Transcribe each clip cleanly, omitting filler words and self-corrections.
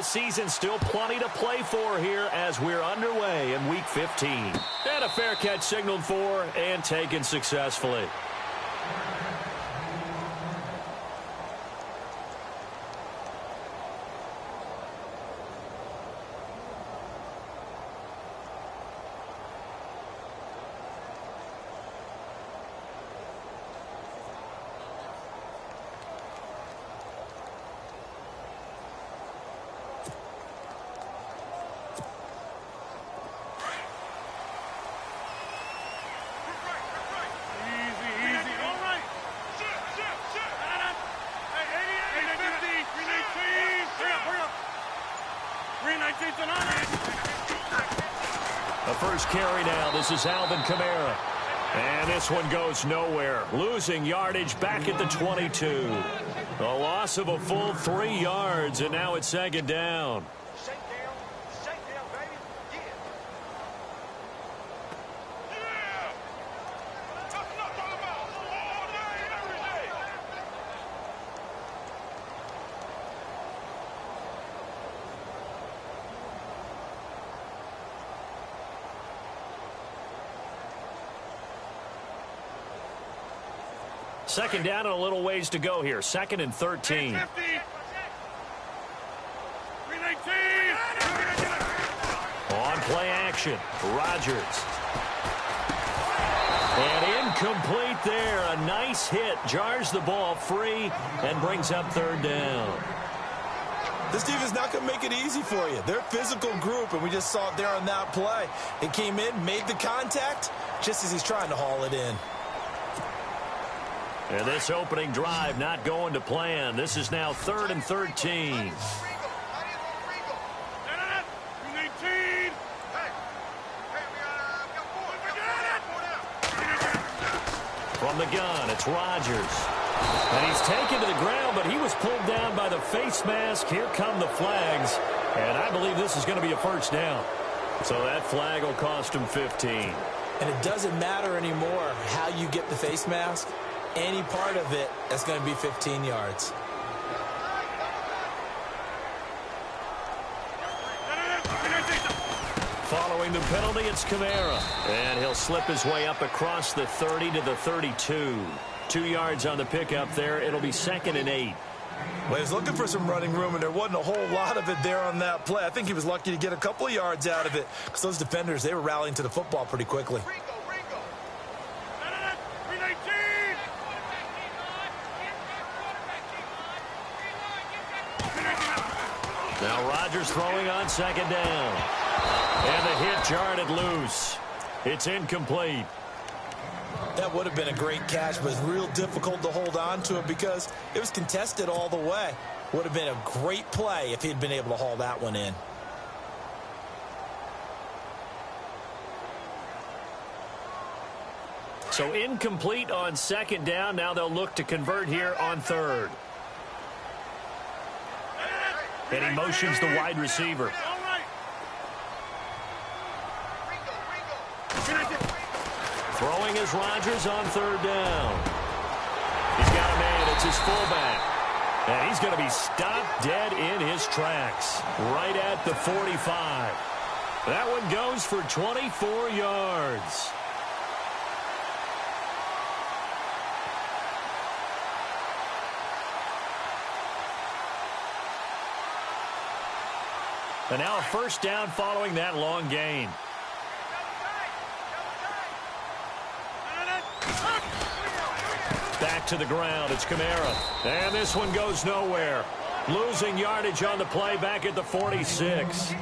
the season, still plenty to play for here as we're underway in Week 15. And a fair catch signaled for and taken successfully. The first carry now. This is Alvin Kamara. And this one goes nowhere. Losing yardage back at the 22. A loss of a full 3 yards, and now it's second down. Second down and a little ways to go here. Second and 13. On play action, Rodgers. And incomplete there. A nice hit. Jars the ball free and brings up third down. This defense is not going to make it easy for you. They're a physical group, and we just saw it there on that play. It came in, made the contact, just as he's trying to haul it in. And this opening drive not going to plan. This is now third and 13. From the gun, it's Rodgers. And he's taken to the ground, but he was pulled down by the face mask. Here come the flags. And I believe this is going to be a first down. So that flag will cost him 15. And it doesn't matter anymore how you get the face mask. Any part of it is going to be 15 yards. Following the penalty, it's Kamara. And he'll slip his way up across the 30 to the 32. 2 yards on the pickup there. It'll be second and 8. Well, he was looking for some running room, and there wasn't a whole lot of it there on that play. I think he was lucky to get a couple of yards out of it because those defenders, they were rallying to the football pretty quickly. Now Rodgers throwing on second down. And the hit jarred it loose. It's incomplete. That would have been a great catch, but it's real difficult to hold on to it because it was contested all the way. Would have been a great play if he'd been able to haul that one in. So incomplete on second down. Now they'll look to convert here on third. And he motions the wide receiver. Throwing is Rodgers on third down. He's got a man. It's his fullback. And he's going to be stopped dead in his tracks. Right at the 45. That one goes for 24 yards. And now a first down following that long gain. Back to the ground. It's Kamara. And this one goes nowhere. Losing yardage on the play back at the 46.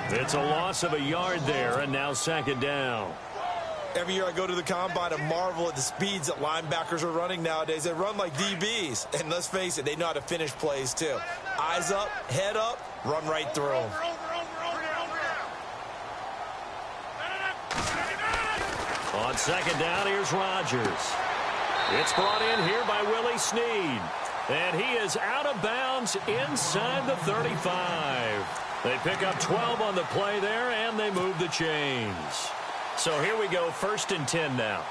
It's a loss of a yard there, and now second down. Every year I go to the combine and marvel at the speeds that linebackers are running nowadays. They run like DBs. And let's face it, they know how to finish plays too. Eyes up, head up, run right through them. On second down, here's Rodgers. It's brought in here by Willie Snead. And he is out of bounds inside the 35. They pick up 12 on the play there, and they move the chains. So here we go, first and 10 now.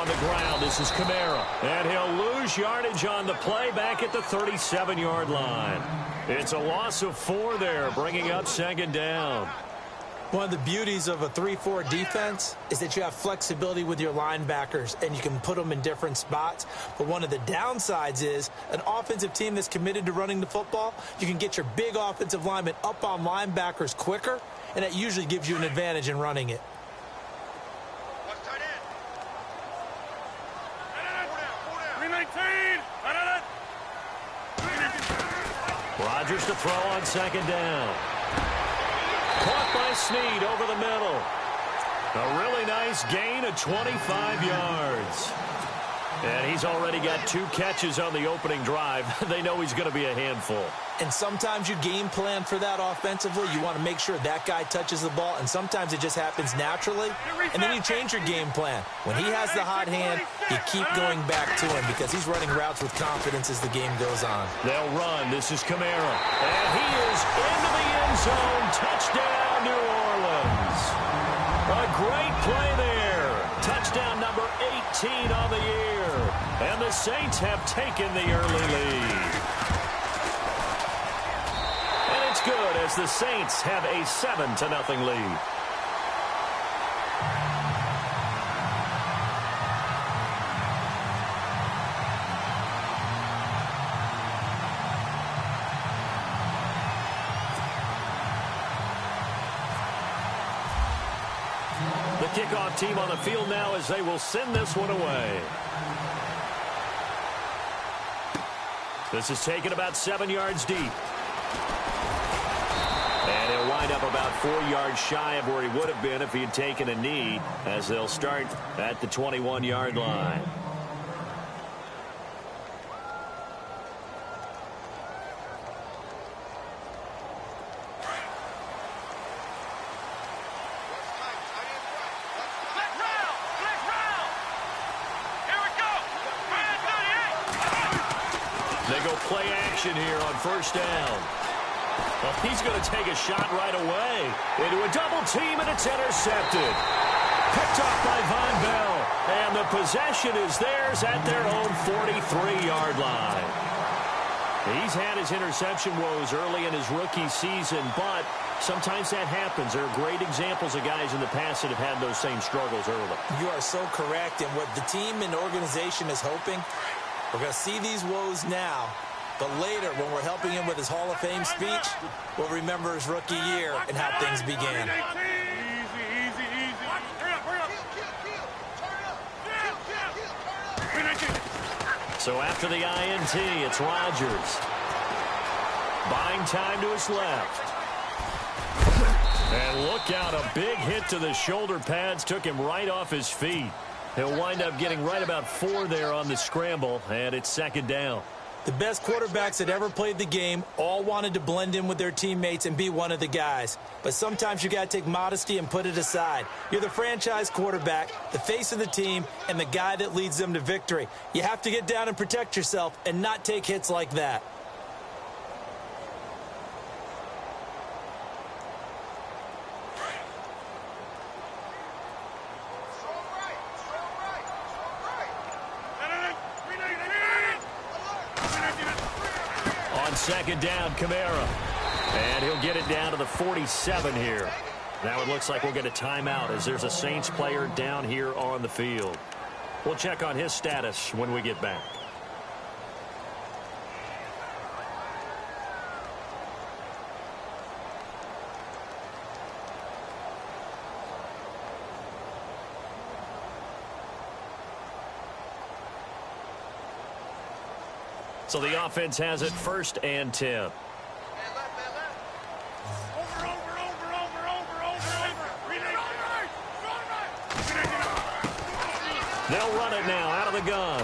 on the ground. This is Kamara. And he'll lose yardage on the play back at the 37-yard line. It's a loss of 4 there, bringing up second down. One of the beauties of a 3-4 defense is that you have flexibility with your linebackers and you can put them in different spots. But one of the downsides is an offensive team that's committed to running the football, you can get your big offensive linemen up on linebackers quicker, and that usually gives you an advantage in running it. Rodgers to throw on second down. Caught by Snead over the middle. A really nice gain of 25 yards. And he's already got 2 catches on the opening drive. They know he's going to be a handful. And sometimes you game plan for that offensively. You want to make sure that guy touches the ball, and sometimes it just happens naturally. And then you change your game plan. When he has the hot hand, you keep going back to him because he's running routes with confidence as the game goes on. They'll run. This is Kamara. And he is into the end zone. Touchdown, New Orleans. A great play there. Touchdown number 18 on the year. And the Saints have taken the early lead. And it's good as the Saints have a 7-0 lead. The kickoff team on the field now as they will send this one away. This is taken about 7 yards deep. And he'll wind up about 4 yards shy of where he would have been if he had taken a knee, as they'll start at the 21-yard line. They go play action here on first down. Well, he's going to take a shot right away into a double team, and it's intercepted. Picked off by Von Bell, and the possession is theirs at their own 43-yard line. He's had his interception woes early in his rookie season, but sometimes that happens. There are great examples of guys in the past that have had those same struggles early. You are so correct, and what the team and organization is hoping, we're going to see these woes now, but later when we're helping him with his Hall of Fame speech, we'll remember his rookie year and how things began. So after the INT, it's Rodgers. Buying time to his left. And look out, a big hit to the shoulder pads took him right off his feet. He'll wind up getting right about 4 there on the scramble, and it's second down. The best quarterbacks that ever played the game all wanted to blend in with their teammates and be one of the guys. But sometimes you got to take modesty and put it aside. You're the franchise quarterback, the face of the team, and the guy that leads them to victory. You have to get down and protect yourself and not take hits like that. Second down, Kamara. And he'll get it down to the 47 here. Now it looks like we'll get a timeout as there's a Saints player down here on the field. We'll check on his status when we get back. So the offense has it 1st and 10. They'll run it now out of the gun.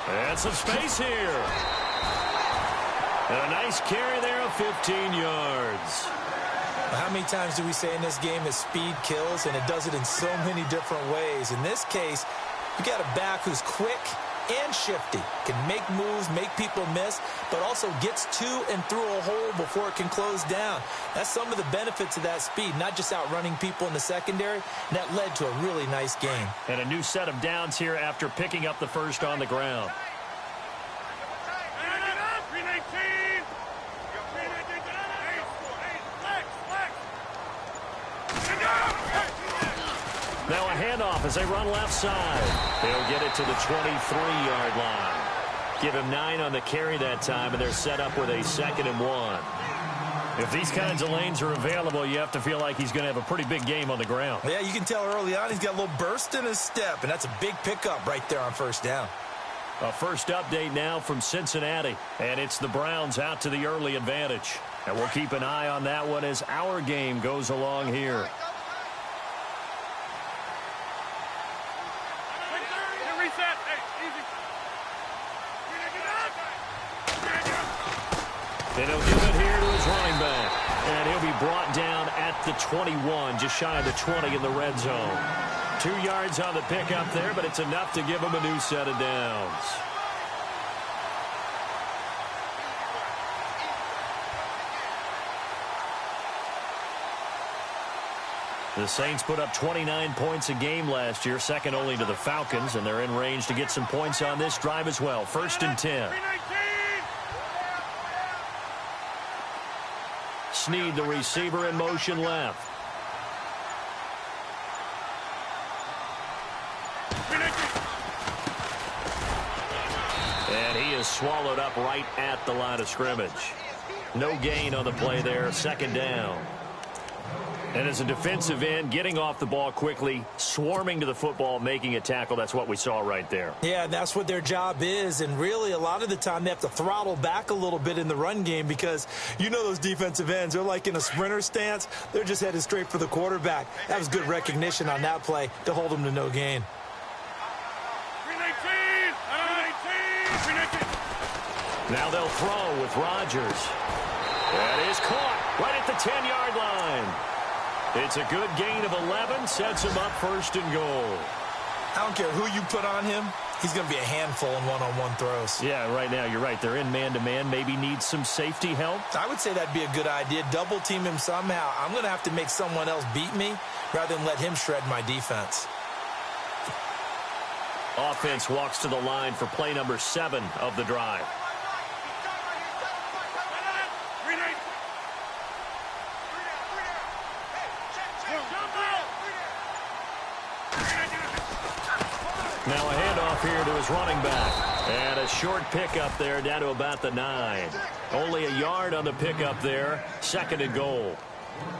And some space here. And a nice carry there of 15 yards. How many times do we say in this game that speed kills, and it does it in so many different ways? In this case, you got a back who's quick, and shifty. Can make moves, make people miss, but also gets to and through a hole before it can close down. That's some of the benefits of that speed, not just outrunning people in the secondary, and that led to a really nice game. And a new set of downs here after picking up the first on the ground. Now a handoff as they run left side. They'll get it to the 23-yard line. Give him 9 on the carry that time, and they're set up with a 2nd and 1. If these kinds of lanes are available, you have to feel like he's going to have a pretty big game on the ground. Yeah, you can tell early on he's got a little burst in his step, and that's a big pickup right there on first down. A first update now from Cincinnati, and it's the Browns out to the early advantage. And we'll keep an eye on that one as our game goes along here. And he'll give it here to his running back. And he'll be brought down at the 21, just shy of the 20 in the red zone. 2 yards on the pickup there, but it's enough to give him a new set of downs. The Saints put up 29 points a game last year, second only to the Falcons, and they're in range to get some points on this drive as well. 1st and 10. Snead, the receiver, in motion left. And he is swallowed up right at the line of scrimmage. No gain on the play there, 2nd down. And as a defensive end, getting off the ball quickly, swarming to the football, making a tackle, that's what we saw right there. Yeah, that's what their job is, and really a lot of the time they have to throttle back a little bit in the run game because you know those defensive ends, they're like in a sprinter stance. They're just headed straight for the quarterback. That was good recognition on that play to hold them to no gain. Now they'll throw with Rodgers. That is caught right at the 10-yard line. It's a good gain of 11, sets him up 1st and goal. I don't care who you put on him, he's going to be a handful in one-on-one throws. Yeah, right now you're right. They're in man-to-man, maybe needs some safety help. I would say that'd be a good idea. Double team him somehow. I'm going to have to make someone else beat me rather than let him shred my defense. Offense walks to the line for play number 7 of the drive. Now a handoff here to his running back. And a short pickup there down to about the 9. Only a yard on the pickup there. 2nd and goal.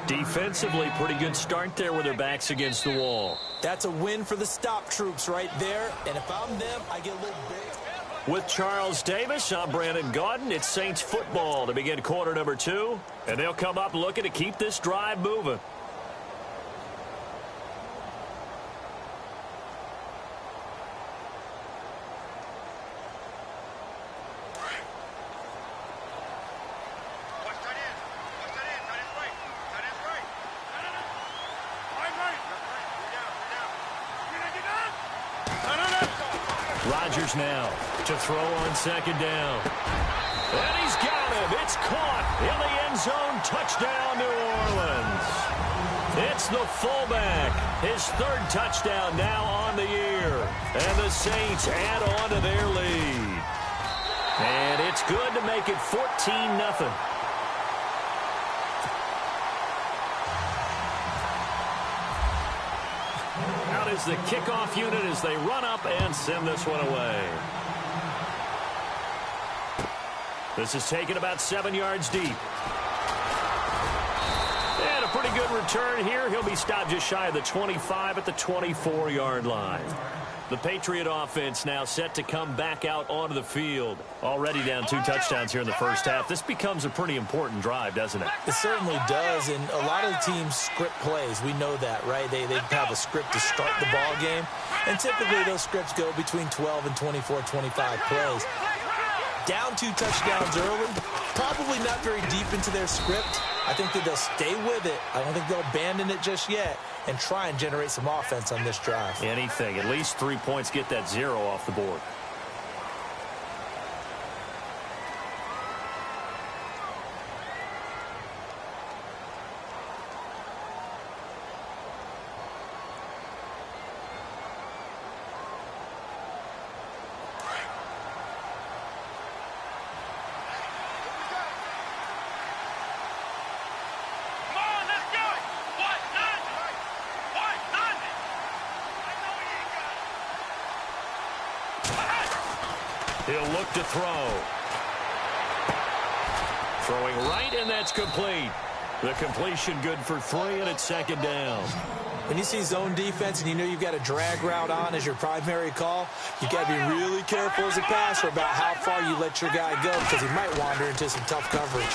Defensively, pretty good start there with their backs against the wall. That's a win for the stop troops right there. And if I'm them, I get a little big. With Charles Davis, I'm Brandon Gaudin. It's Saints football to begin quarter number 2. And they'll come up looking to keep this drive moving. Rodgers now to throw on 2nd down. And he's got him. It's caught in the end zone. Touchdown, New Orleans. It's the fullback. His 3rd touchdown now on the year. And the Saints add on to their lead. And it's good to make it 14-0. Is the kickoff unit as they run up and send this one away. This is taken about 7 yards deep. And a pretty good return here. He'll be stopped just shy of the 25 at the 24-yard line. The Patriot offense now set to come back out onto the field. Already down 2 touchdowns here in the first half. This becomes a pretty important drive, doesn't it? It certainly does, and a lot of the teams script plays. We know that, right? They have a script to start the ball game, and typically those scripts go between 12 and 24, 25 plays. Down 2 touchdowns early, probably not very deep into their script. I think that they'll stay with it. I don't think they'll abandon it just yet and try and generate some offense on this drive. Anything. At least 3 points, get that 0 off the board. He'll look to throw. Throwing right, and that's complete. The completion good for 3, and it's second down. When you see zone defense and you know you've got a drag route on as your primary call, you've got to be really careful as a passer about how far you let your guy go because he might wander into some tough coverage.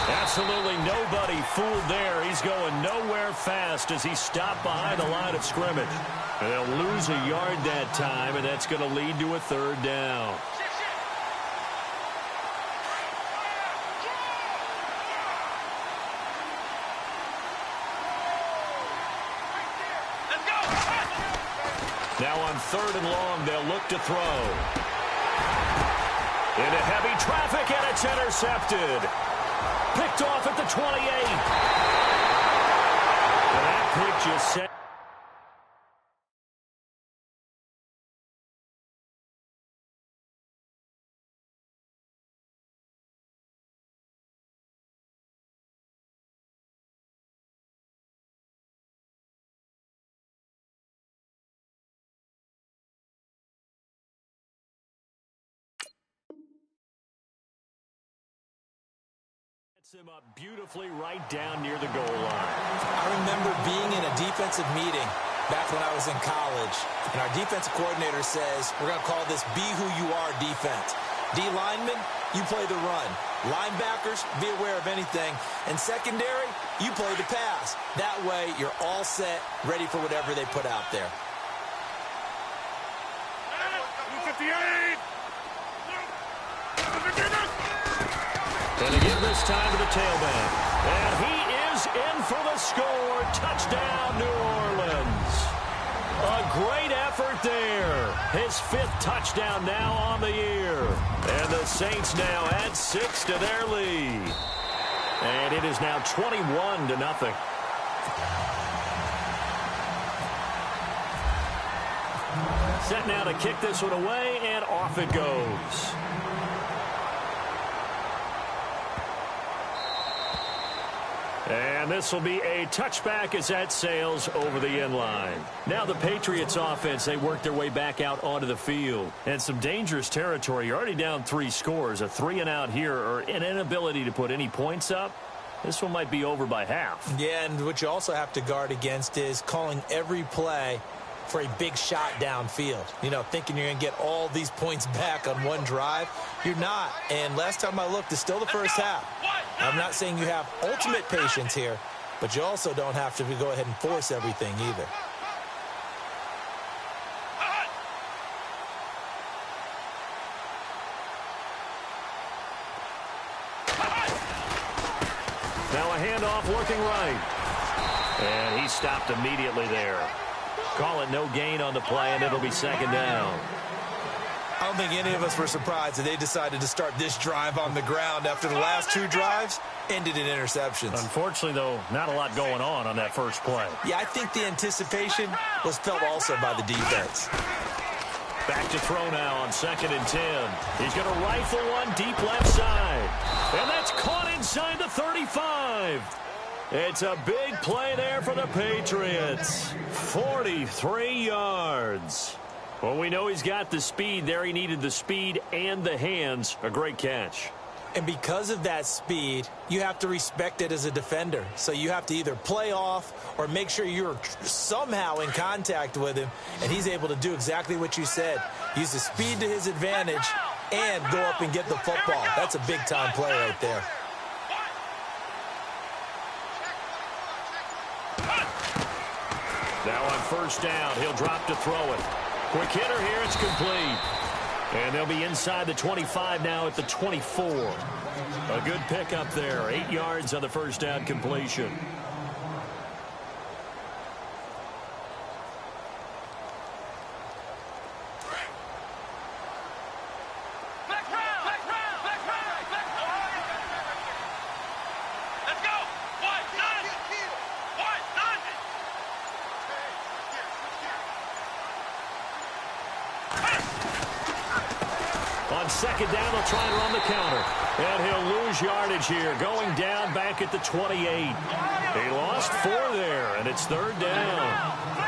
Absolutely nobody fooled there. He's going nowhere fast as he stopped behind the line of scrimmage. And they'll lose a yard that time, and that's going to lead to a third down. Now on 3rd and long, they'll look to throw. Into heavy traffic, and it's intercepted. Picked off at the 28. And that pick just set. Him up beautifully right down near the goal line. I remember being in a defensive meeting back when I was in college, and our defensive coordinator says, we're going to call this be who you are defense. D linemen, you play the run. Linebackers, be aware of anything. And secondary, you play the pass. That way, you're all set, ready for whatever they put out there. 58! And again this time to the tailback. And he is in for the score. Touchdown, New Orleans. A great effort there. His 5th touchdown now on the year. And the Saints now add 6 to their lead. And it is now 21-0. Set now to kick this one away, and off it goes. And this will be a touchback as that sails over the end line. Now the Patriots offense, they work their way back out onto the field. And some dangerous territory. You're already down 3 scores. A 3-and-out here, or an inability to put any points up. This one might be over by half. Yeah, and what you also have to guard against is calling every play for a big shot downfield. You know, thinking you're going to get all these points back on one drive. You're not. And last time I looked, it's still the first half. I'm not saying you have ultimate patience here, but you also don't have to go ahead and force everything either. Now a handoff looking right. And he stopped immediately there. Call it no gain on the play, and it'll be second down. I don't think any of us were surprised that they decided to start this drive on the ground after the last 2 drives ended in interceptions. Unfortunately, though, not a lot going on that first play. Yeah, I think the anticipation was felt also by the defense. Back to throw now on 2nd and 10. He's going to rifle one deep left side. And that's caught inside the 35. It's a big play there for the Patriots. 43 yards. Well, we know he's got the speed there. He needed the speed and the hands. A great catch. And because of that speed, you have to respect it as a defender. So you have to either play off or make sure you're somehow in contact with him, and he's able to do exactly what you said. Use the speed to his advantage and go up and get the football. That's a big-time play right there. Now on 1st down, he'll drop to throw it. Quick hitter here, it's complete. And they'll be inside the 25 now at the 24. A good pick up there. 8 yards on the 1st down completion. On On second down, they'll try and run the counter. And he'll lose yardage here, going down back at the 28. He lost 4 there, and it's third down.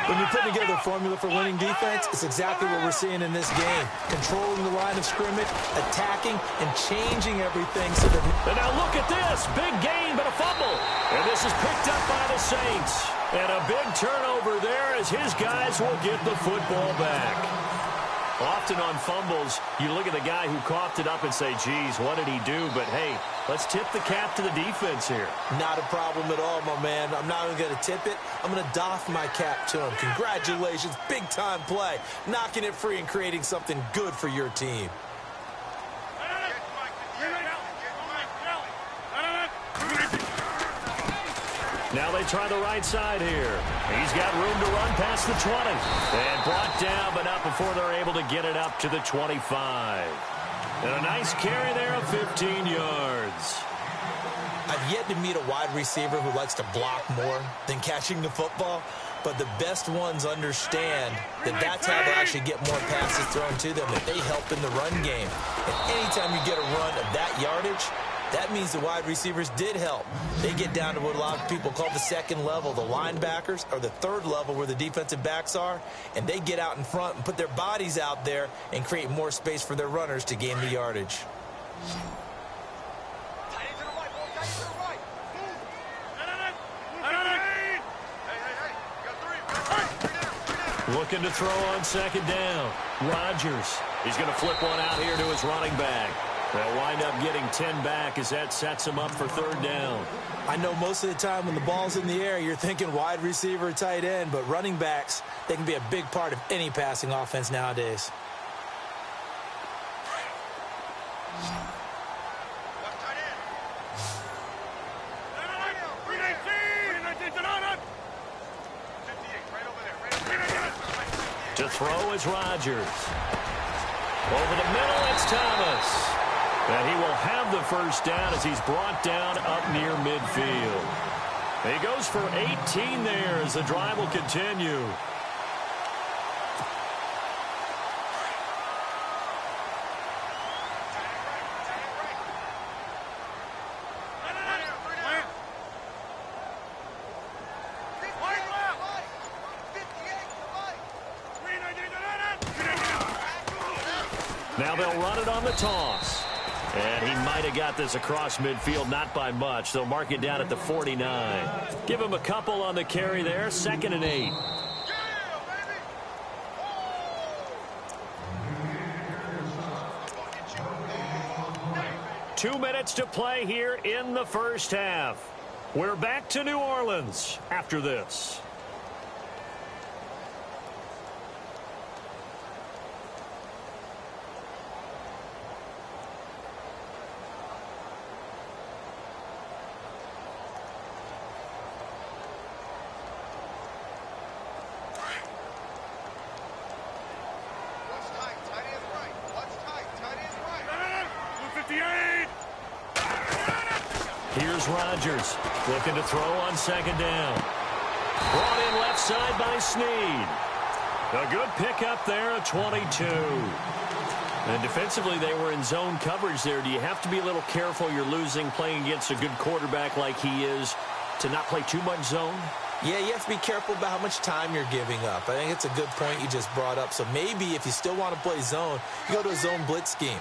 When you put together a formula for winning defense, it's exactly what we're seeing in this game. Controlling the line of scrimmage, attacking, and changing everything so that... And now look at this. Big gain, but a fumble. And this is picked up by the Saints. And a big turnover there as his guys will get the football back. Often on fumbles, you look at the guy who coughed it up and say, geez, what did he do? But, hey, let's tip the cap to the defense here. Not a problem at all, my man. I'm not even going to tip it. I'm going to doff my cap to him. Congratulations. Big-time play. Knocking it free and creating something good for your team. Now they try the right side here. He's got room to run past the 20. And brought down, but not before they're able to get it up to the 25. And a nice carry there of 15 yards. I've yet to meet a wide receiver who likes to block more than catching the football. But the best ones understand that that's how they actually get more passes thrown to them, that they help in the run game. And anytime you get a run of that yardage, that means the wide receivers did help. They get down to what a lot of people call the second level, the linebackers, or the third level where the defensive backs are, and they get out in front and put their bodies out there and create more space for their runners to gain the yardage. Looking to throw on second down. Rodgers. He's going to flip one out here to his running back. They'll wind up getting 10 back as that sets him up for third down. I know most of the time when the ball's in the air, you're thinking wide receiver, tight end, but running backs, they can be a big part of any passing offense nowadays. To throw is Rodgers. Over the middle, it's Thomas. And he will have the first down as he's brought down up near midfield. He goes for 18 there as the drive will continue. Now they'll run it on the toss. And he might have got this across midfield, not by much. They'll mark it down at the 49. Give him a couple on the carry there, 2nd and 8. 2 minutes to play here in the first half. We're back to New Orleans after this. Here's Rodgers looking to throw on second down. Brought in left side by Snead. A good pickup there at 22. And defensively, they were in zone coverage there. Do you have to be a little careful? You're losing playing against a good quarterback like he is to not play too much zone? Yeah, you have to be careful about how much time you're giving up. I think it's a good point you just brought up. So maybe if you still want to play zone, you go to a zone blitz scheme.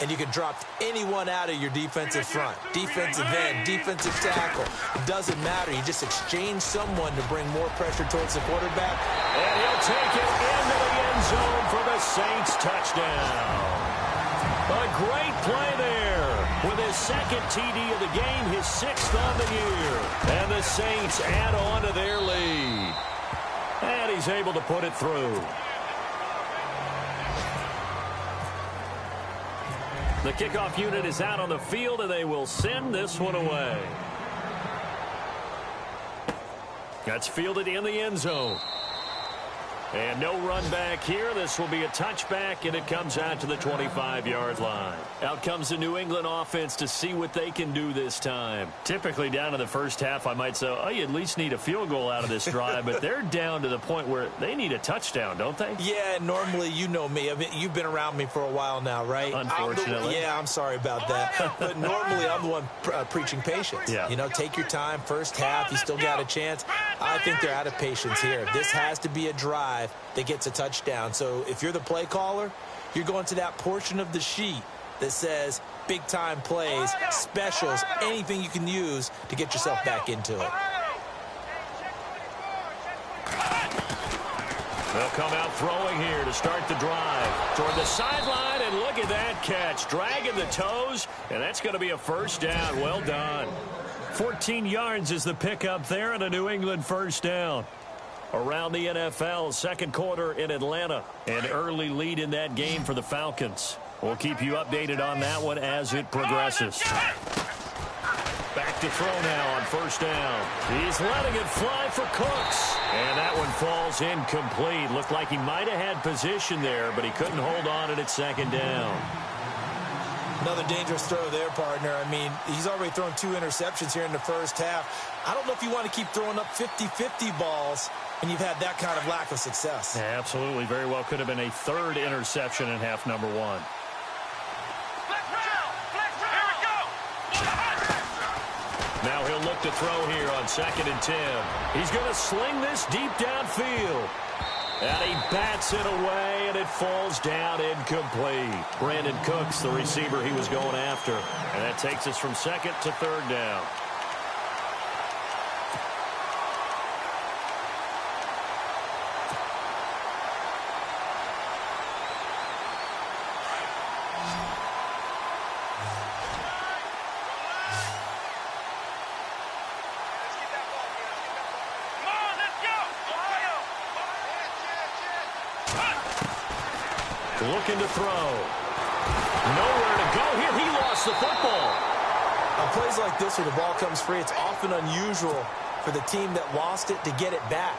And you can drop anyone out of your defensive front. Defensive end, defensive tackle. It doesn't matter. You just exchange someone to bring more pressure towards the quarterback. And he'll take it into the end zone for the Saints touchdown. A great play there. With his 2nd TD of the game, his 6th on the year. And the Saints add on to their lead. And he's able to put it through. The kickoff unit is out on the field, and they will send this one away. That's fielded in the end zone. And no run back here. This will be a touchback, and it comes out to the 25-yard line. Out comes the New England offense to see what they can do this time. Typically down in the first half, I might say, oh, you at least need a field goal out of this drive, but they're down to the point where they need a touchdown, don't they? Yeah, normally, you know me. I mean, you've been around me for a while now, right? Unfortunately. I'm sorry about that. But normally, I'm the one preaching patience. Yeah. You know, take your time. First half, you still got a chance. I think they're out of patience here. This has to be a drive that gets a touchdown. So if you're the play caller, you're going to that portion of the sheet that says big-time plays, specials, anything you can use to get yourself back into it. They'll come out throwing here to start the drive. Toward the sideline, and look at that catch. Dragging the toes, and that's going to be a first down. Well done. 14 yards is the pickup there, and a New England first down. Around the NFL, second quarter in Atlanta. An early lead in that game for the Falcons. We'll keep you updated on that one as it progresses. Back to throw now on first down. He's letting it fly for Cooks. And that one falls incomplete. Looked like he might have had position there, but he couldn't hold on at second down. Another dangerous throw there, partner. I mean, he's already thrown 2 interceptions here in the first half. I don't know if you want to keep throwing up 50-50 balls when you've had that kind of lack of success. Yeah, absolutely. Very well could have been a third interception in half number 1. Now he'll look to throw here on 2nd and 10. He's going to sling this deep downfield. And he bats it away, and it falls down incomplete. Brandon Cooks, the receiver he was going after. And that takes us from 2nd to 3rd down. Looking to throw. Nowhere to go here. He lost the football. On plays like this where the ball comes free, it's often unusual for the team that lost it to get it back.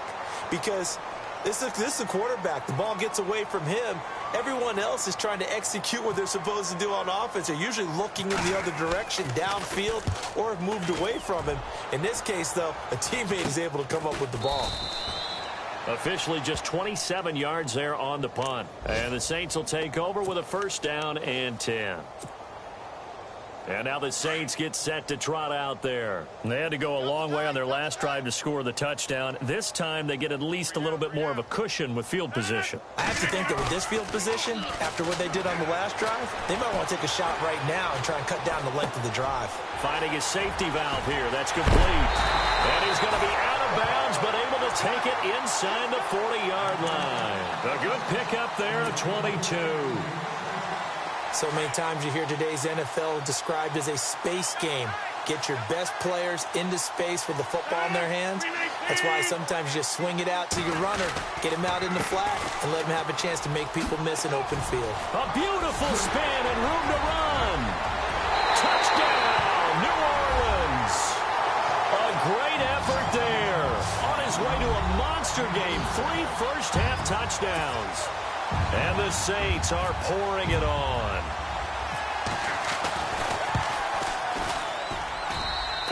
Because this is a quarterback. The ball gets away from him. Everyone else is trying to execute what they're supposed to do on offense. They're usually looking in the other direction, downfield, or have moved away from him. In this case, though, a teammate is able to come up with the ball. Officially just 27 yards there on the punt. And the Saints will take over with a first down and 10. And now the Saints get set to trot out there. They had to go a long way on their last drive to score the touchdown. This time they get at least a little bit more of a cushion with field position. I have to think that with this field position, after what they did on the last drive, they might want to take a shot right now and try and cut down the length of the drive. Finding his safety valve here. That's complete. And he's going to be out of bounds, but able to take it inside the 40-yard line. A good pickup there at 22. So many times you hear today's NFL described as a space game. Get your best players into space with the football in their hands. That's why sometimes you just swing it out to your runner, get him out in the flat, and let him have a chance to make people miss an open field. A beautiful spin and room to run. Touchdown, New Orleans. A great effort there. On his way to a monster game, 3 first-half touchdowns. And the Saints are pouring it on.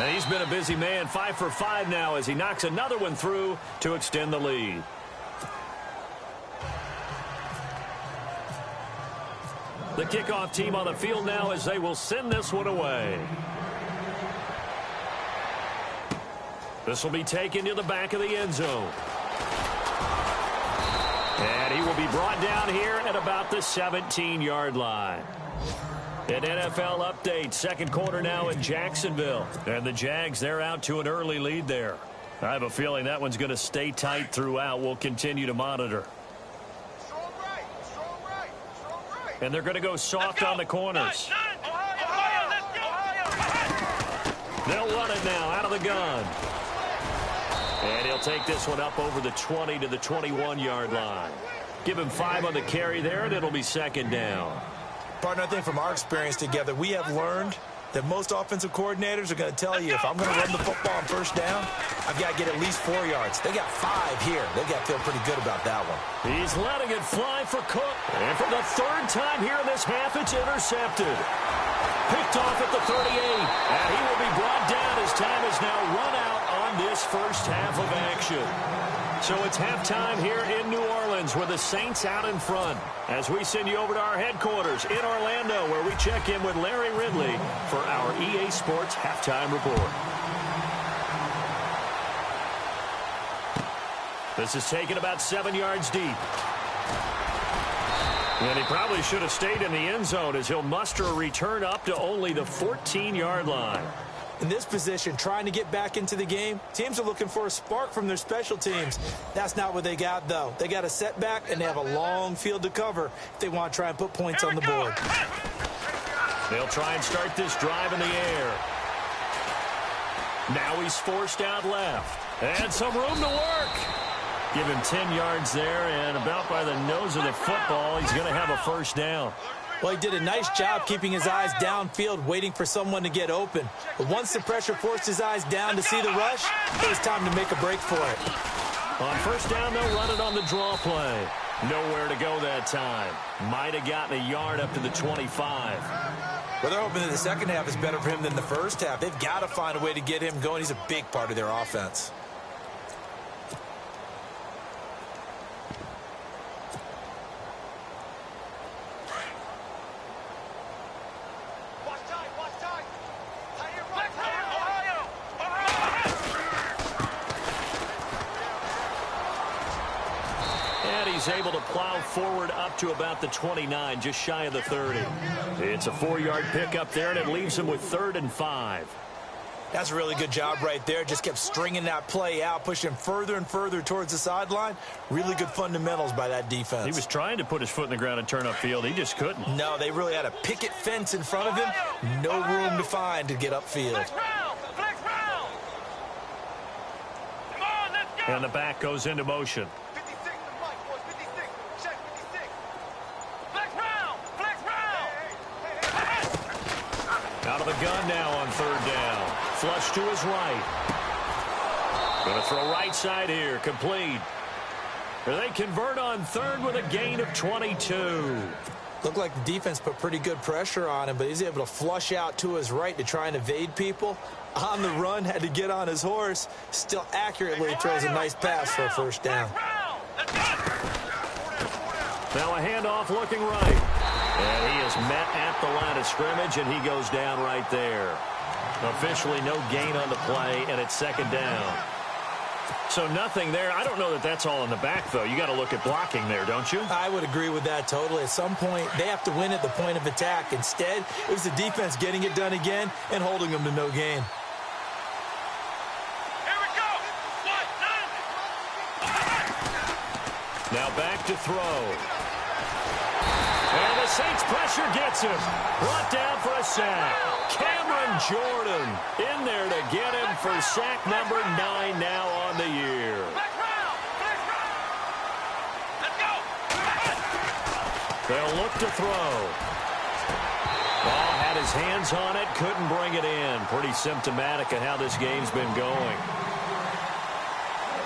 And he's been a busy man, 5 for 5 now as he knocks another one through to extend the lead. The kickoff team on the field now as they will send this one away. This will be taken to the back of the end zone. And he will be brought down here at about the 17-yard line. An NFL update, second quarter now in Jacksonville. And the Jags, they're out to an early lead there. I have a feeling that one's going to stay tight throughout. We'll continue to monitor. And they're going to go soft on the corners. They'll run it now out of the gun. And he'll take this one up over the 20 to the 21-yard line. Give him 5 on the carry there, and it'll be second down. Partner, I think from our experience together, we have learned that most offensive coordinators are going to tell you if I'm going to run the football on first down, I've got to get at least 4 yards. They got 5 here. They got to feel pretty good about that one. He's letting it fly for Cook. And for the 3rd time here in this half, it's intercepted. Picked off at the 38. And he will be brought down as time is now run out on this first half of action. So it's halftime here in New Orleans with the Saints out in front as we send you over to our headquarters in Orlando where we check in with Larry Ridley for our EA Sports Halftime Report. This is taken about 7 yards deep. And he probably should have stayed in the end zone as he'll muster a return up to only the 14-yard line. In this position, trying to get back into the game, teams are looking for a spark from their special teams. That's not what they got, though. They got a setback, and they have a long field to cover if they want to try and put points on the board. They'll try and start this drive in the air. Now he's forced out left. And some room to work. Give him 10 yards there, and about by the nose of the football, he's going to have a first down. Well, he did a nice job keeping his eyes downfield, waiting for someone to get open. But once the pressure forced his eyes down to see the rush, it was time to make a break for it. On first down, they'll run it on the draw play. Nowhere to go that time. Might have gotten a yard up to the 25. Well, they're hoping that the second half is better for him than the first half. They've got to find a way to get him going. He's a big part of their offense. Able to plow forward up to about the 29, just shy of the 30. It's a 4-yard pickup there, and it leaves him with 3rd and 5. That's a really good job right there. Just kept stringing that play out, pushing further and further towards the sideline. Really good fundamentals by that defense. He was trying to put his foot in the ground and turn upfield. He just couldn't. No, they really had a picket fence in front of him. No room to find to get upfield. And the back goes into motion. Out of the gun now on 3rd down. Flush to his right. Going to throw right side here. Complete. They convert on 3rd with a gain of 22. Looked like the defense put pretty good pressure on him, but he's able to flush out to his right to try and evade people. On the run, had to get on his horse. Still accurately throws a nice pass for a first down. Now a handoff looking right. And he is met at the line of scrimmage, and he goes down right there. Officially no gain on the play, and it's 2nd down. So nothing there. I don't know that that's all in the back, though. You got to look at blocking there, don't you? I would agree with that totally. At some point, they have to win at the point of attack. Instead, it was the defense getting it done again and holding them to no gain. Now back to throw. And the Saints pressure gets him. Brought down for a sack. Cameron Jordan in there to get him for sack number 9 now on the year. They'll look to throw. Ball had his hands on it, couldn't bring it in. Pretty symptomatic of how this game's been going.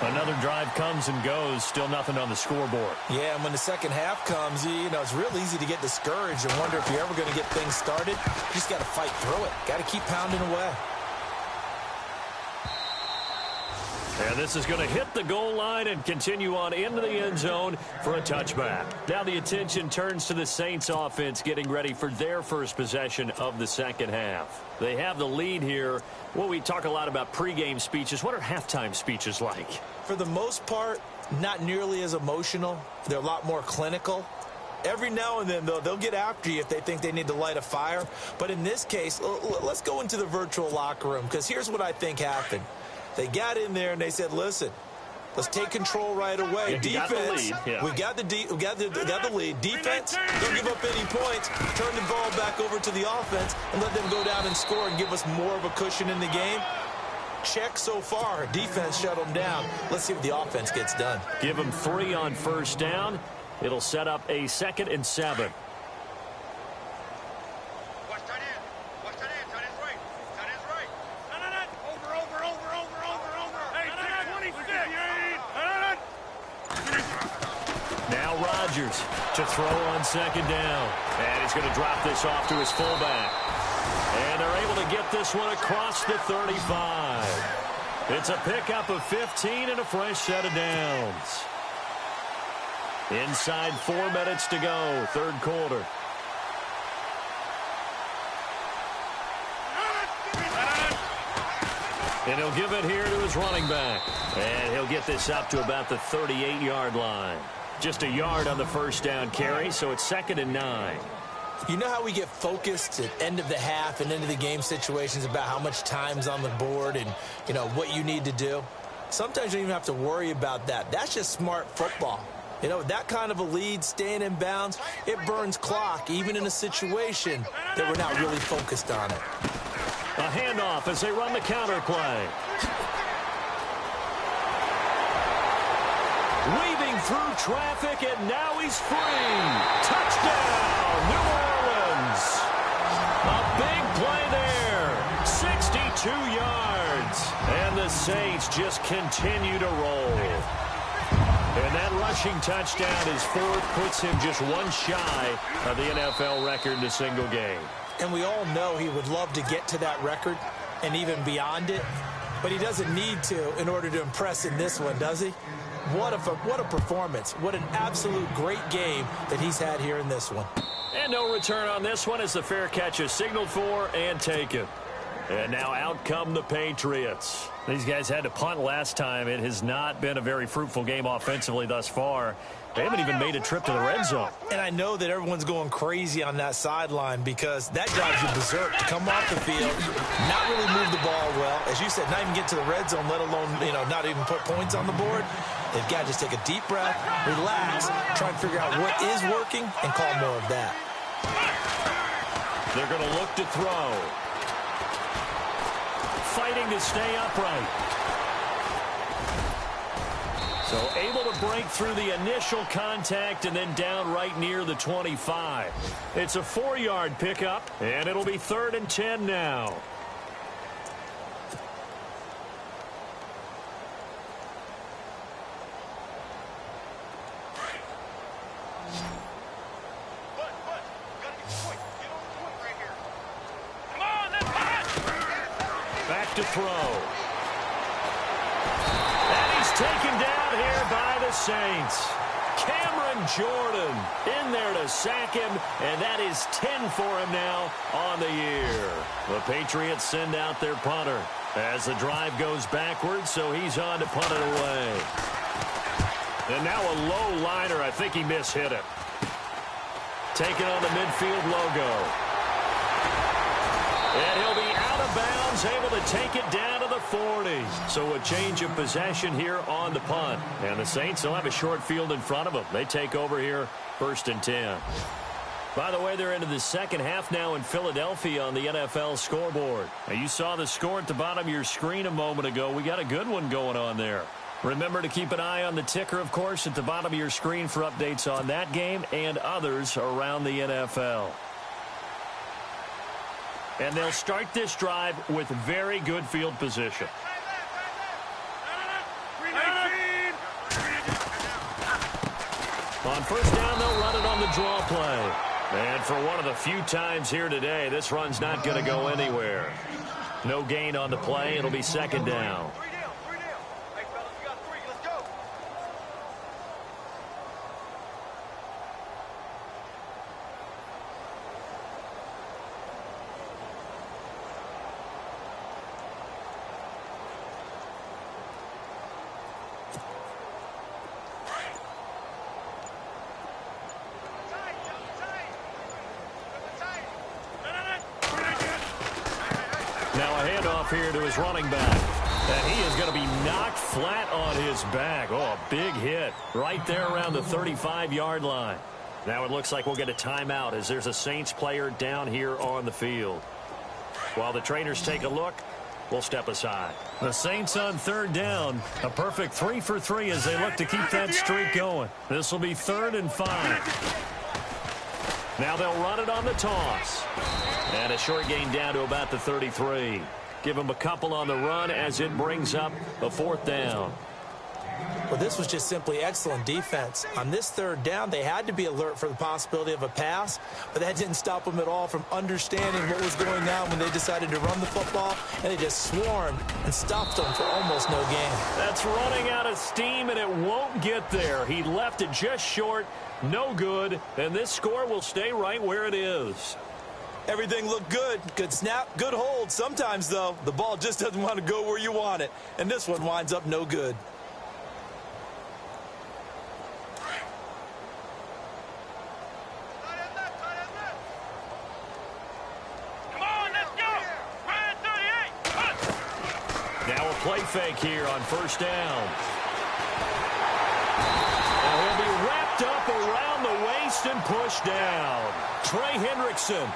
Another drive comes and goes, still nothing on the scoreboard. Yeah, and when the second half comes, you know, it's real easy to get discouraged and wonder if you're ever going to get things started. You just got to fight through it. Got to keep pounding away. And this is going to hit the goal line and continue on into the end zone for a touchback. Now the attention turns to the Saints offense getting ready for their first possession of the second half. They have the lead here. Well, we talk a lot about pregame speeches. What are halftime speeches like? For the most part, not nearly as emotional. They're a lot more clinical. Every now and then, though, they'll get after you if they think they need to light a fire. But in this case, let's go into the virtual locker room, because here's what I think happened. They got in there and they said, listen, let's take control right away. Yeah, defense, we got the lead. Defense, don't give up any points. Turn the ball back over to the offense and let them go down and score and give us more of a cushion in the game. Check so far. Defense shut them down. Let's see what the offense gets done. Give them 3 on first down. It'll set up a 2nd and 7. To throw on second down. And he's going to drop this off to his fullback. And they're able to get this one across the 35. It's a pickup of 15 and a fresh set of downs. Inside 4 minutes to go, third quarter. And he'll give it here to his running back. And he'll get this up to about the 38-yard line. Just a yard on the first down carry, so it's 2nd and 9. You know how we get focused at end of the half and into the game situations about how much time's on the board and, you know, what you need to do? Sometimes you don't even have to worry about that. That's just smart football. You know, that kind of a lead, staying in bounds, it burns clock, even in a situation that we're not really focused on it. A handoff as they run the counter play. Weaving through traffic, and now he's free. Touchdown, New Orleans. A big play there. 62 yards. And the Saints just continue to roll. And that rushing touchdown, his 4th, puts him just one shy of the NFL record in a single game. And we all know he would love to get to that record and even beyond it. But he doesn't need to in order to impress in this one, does he? What a performance. What an absolute great game that he's had here in this one. And no return on this one as the fair catch is signaled for and taken. And now out come the Patriots. These guys had to punt last time. It has not been a very fruitful game offensively thus far. They haven't even made a trip to the red zone. And I know that everyone's going crazy on that sideline because that drives you berserk to come off the field, not really move the ball well. As you said, not even get to the red zone, let alone, not even put points on the board. They've got to just take a deep breath, relax, try and figure out what is working, and call more of that. They're going to look to throw. Fighting to stay upright. So able to break through the initial contact and then down right near the 25. It's a 4-yard pickup, and it'll be 3rd and 10 now. Back to throw. And he's taken down here by the Saints. Cameron Jordan in there to sack him, and that is 10 for him now on the year. The Patriots send out their punter as the drive goes backwards, so he's on to punt it away. And now a low liner. I think he mishit it. Taking on the midfield logo. And he'll be out of bounds, able to take it down to the 40. So a change of possession here on the punt. And the Saints will have a short field in front of them. They take over here, 1st and 10. By the way, they're into the second half now in Philadelphia on the NFL scoreboard. Now, you saw the score at the bottom of your screen a moment ago. We got a good one going on there. Remember to keep an eye on the ticker, of course, at the bottom of your screen for updates on that game and others around the NFL. And they'll start this drive with very good field position. On first down, they'll run it on the draw play. And for one of the few times here today, this run's not going to go anywhere. No gain on the play. It'll be 2nd down. Here to his running back. And he is going to be knocked flat on his back. Oh, a big hit right there around the 35-yard line. Now it looks like we'll get a timeout as there's a Saints player down here on the field. While the trainers take a look, we'll step aside. The Saints on 3rd down. A perfect 3 for 3 as they look to keep that streak going. This will be 3rd and 5. Now they'll run it on the toss. And a short gain down to about the 33. Give him a couple on the run as it brings up a 4th down. Well, this was just simply excellent defense. On this third down, they had to be alert for the possibility of a pass, but that didn't stop them at all from understanding what was going on when they decided to run the football, and they just swarmed and stopped them for almost no gain. That's running out of steam, and it won't get there. He left it just short, no good, and this score will stay right where it is. Everything looked good. Good snap, good hold. Sometimes, though, the ball just doesn't want to go where you want it, and this one winds up no good. Now a play fake here on first down. And he'll be wrapped up around the waist and pushed down. Trey Hendrickson,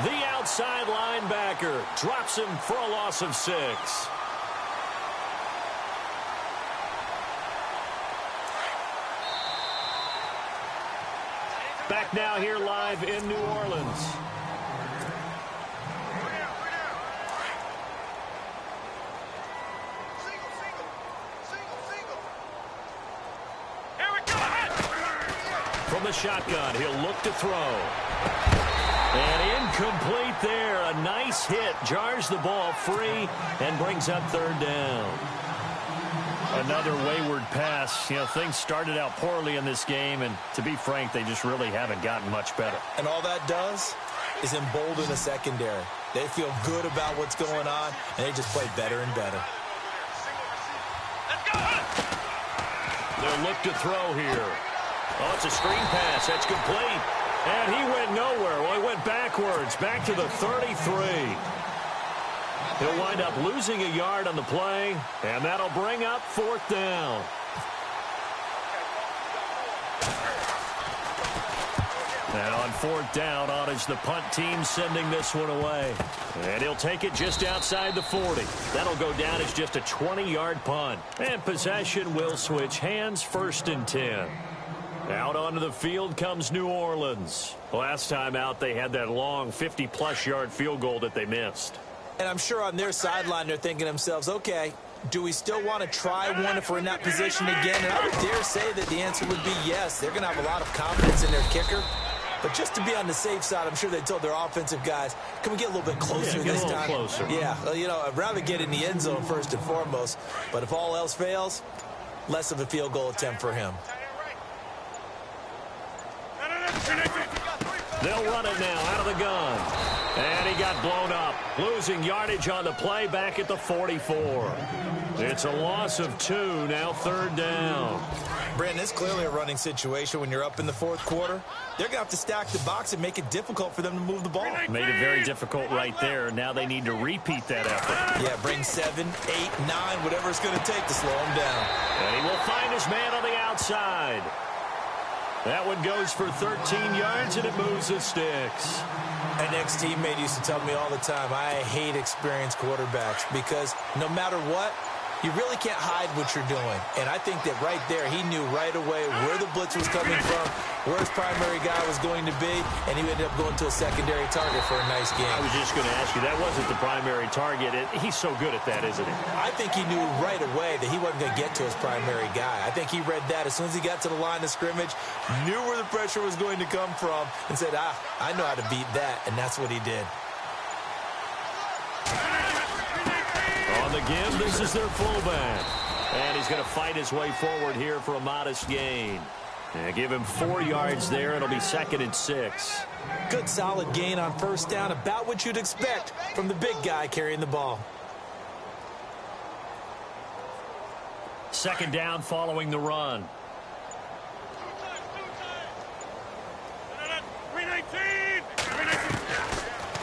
the outside linebacker, drops him for a loss of 6. Back now here live in New Orleans. From the shotgun, he'll look to throw. And incomplete there. A nice hit. Jars the ball free and brings up third down. Another wayward pass. You know, things started out poorly in this game, and to be frank, they just really haven't gotten much better. And all that does is embolden the secondary. They feel good about what's going on, and they just play better and better. They'll look to throw here. Oh, it's a screen pass. That's complete. And he went nowhere. Well, he went backwards, back to the 33. He'll wind up losing a yard on the play, and that'll bring up fourth down. Now on fourth down, on is the punt team sending this one away. And he'll take it just outside the 40. That'll go down as just a 20-yard punt. And possession will switch hands, first and 10. Out onto the field comes New Orleans. Last time out, they had that long 50-plus yard field goal that they missed. And I'm sure on their sideline, they're thinking to themselves, okay, do we still want to try one if we're in that position again? And I would dare say that the answer would be yes. They're going to have a lot of confidence in their kicker. But just to be on the safe side, I'm sure they told their offensive guys, can we get a little bit closer this time? Get a little closer. Yeah, well, you know, I'd rather get in the end zone first and foremost. But if all else fails, less of a field goal attempt for him. They'll run it now out of the gun. And he got blown up. Losing yardage on the play back at the 44. It's a loss of 2, now third down. Brandon, it's clearly a running situation when you're up in the fourth quarter. They're going to have to stack the box and make it difficult for them to move the ball. Made it very difficult right there. Now they need to repeat that effort. Yeah, bring 7, 8, 9, whatever it's going to take to slow him down. And he will find his man on the outside. That one goes for 13 yards, and it moves the sticks. An ex-teammate used to tell me all the time, I hate experienced quarterbacks because no matter what, you really can't hide what you're doing. And I think that right there, he knew right away where the blitz was coming from, where his primary guy was going to be, and he ended up going to a secondary target for a nice game. I was just going to ask you, that wasn't the primary target. He's so good at that, isn't he? I think he knew right away that he wasn't going to get to his primary guy. I think he read that as soon as he got to the line of scrimmage, knew where the pressure was going to come from, and said, I know how to beat that, and that's what he did. On the give, this is their fullback. And he's going to fight his way forward here for a modest gain. And give him 4 yards there. It'll be 2nd and 6. Good solid gain on first down, about what you'd expect from the big guy carrying the ball. 2nd down following the run.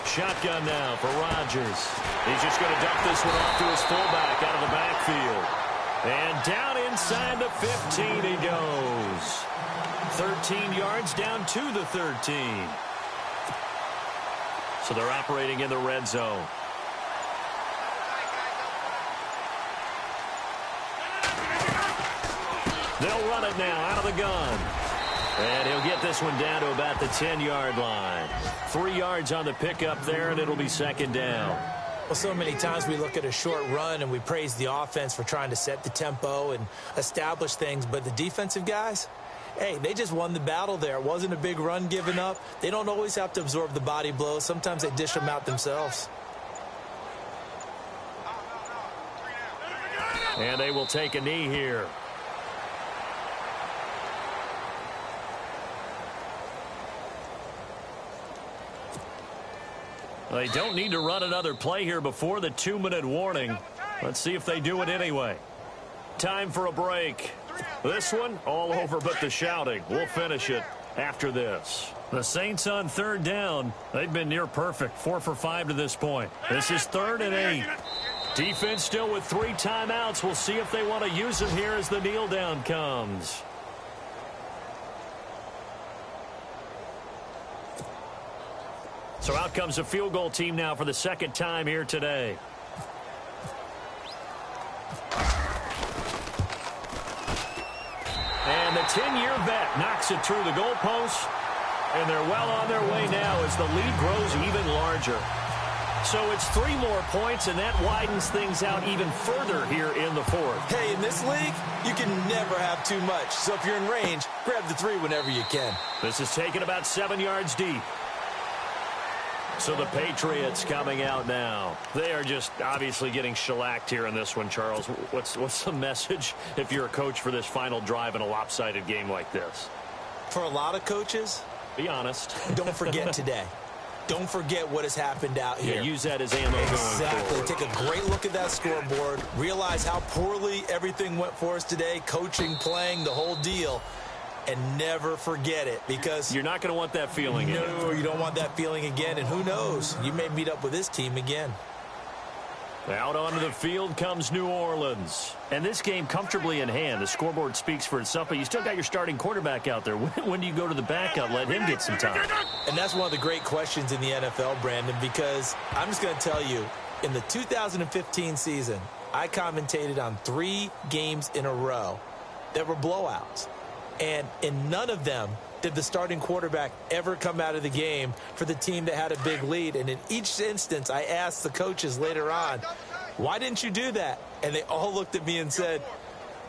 Shotgun now for Rodgers. He's just going to dump this one off to his fullback out of the backfield. And down inside the 15 he goes. 13 yards down to the 13. So they're operating in the red zone. They'll run it now out of the gun. And he'll get this one down to about the 10-yard line. 3 yards on the pickup there, and it'll be 2nd down. Well, so many times we look at a short run and we praise the offense for trying to set the tempo and establish things, but the defensive guys, hey, they just won the battle there. It wasn't a big run given up. They don't always have to absorb the body blows. Sometimes they dish them out themselves. And they will take a knee here. They don't need to run another play here before the 2-minute warning. Let's see if they do it anyway. Time for a break. This one, all over but the shouting. We'll finish it after this. The Saints on third down. They've been near perfect, 4 for 5 to this point. This is 3rd and 8. Defense still with 3 timeouts. We'll see if they want to use them here as the kneel down comes. So out comes a field goal team now for the 2nd time here today. And the 10-year vet knocks it through the goalpost. And they're well on their way now as the lead grows even larger. So it's 3 more points, and that widens things out even further here in the 4th. Hey, in this league, you can never have too much. So if you're in range, grab the 3 whenever you can. This is taken about 7 yards deep. So the Patriots coming out now. They are just obviously getting shellacked here in this one, Charles. What's the message if you're a coach for this final drive in a lopsided game like this? For a lot of coaches, be honest. Don't forget today. Don't forget what has happened out here. Yeah, use that as ammo going forward. Take a great look at that scoreboard. Realize how poorly everything went for us today. Coaching, playing, the whole deal. And never forget it, because you're not going to want that feeling again. No, you don't want that feeling again. And who knows? You may meet up with this team again. Out onto the field comes New Orleans. And this game comfortably in hand. The scoreboard speaks for itself, but you still got your starting quarterback out there. When do you go to the backup, let him get some time? And that's one of the great questions in the NFL, Brandon, because I'm just going to tell you, in the 2015 season, I commentated on 3 games in a row that were blowouts. And in none of them did the starting quarterback ever come out of the game for the team that had a big lead. And in each instance, I asked the coaches later on, why didn't you do that? And they all looked at me and said,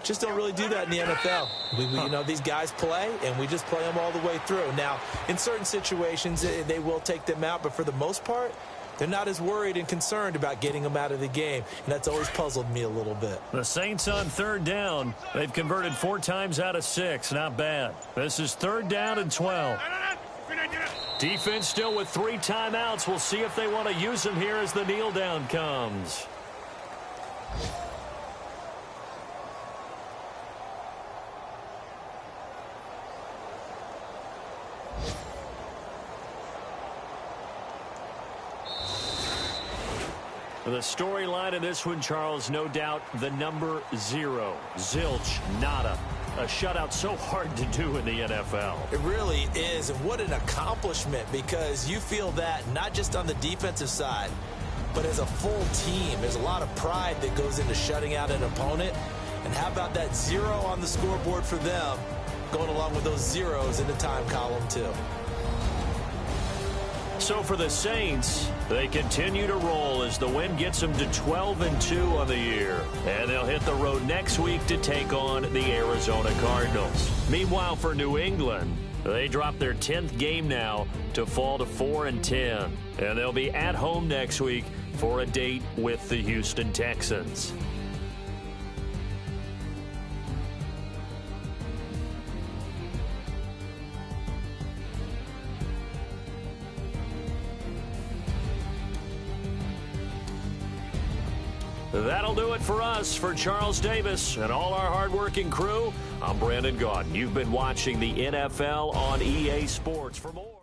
just don't really do that in the NFL. You know, these guys play, and we just play them all the way through. Now, in certain situations, they will take them out, but for the most part, they're not as worried and concerned about getting them out of the game, and that's always puzzled me a little bit. The Saints on third down. They've converted 4 times out of 6. Not bad. This is 3rd down and 12. Defense still with 3 timeouts. We'll see if they want to use them here as the kneel down comes. The storyline of this one, Charles, no doubt the number 0. Zilch, nada. A shutout so hard to do in the NFL. It really is, and what an accomplishment, because you feel that not just on the defensive side, but as a full team. There's a lot of pride that goes into shutting out an opponent. And how about that 0 on the scoreboard for them, going along with those zeros in the time column, too. So for the Saints, they continue to roll as the win gets them to 12-2 on the year. And they'll hit the road next week to take on the Arizona Cardinals. Meanwhile, for New England, they drop their 10th game now to fall to 4-10. And they'll be at home next week for a date with the Houston Texans. That'll do it for us. For Charles Davis and all our hardworking crew, I'm Brandon Gaudin. You've been watching the NFL on EA Sports. For more.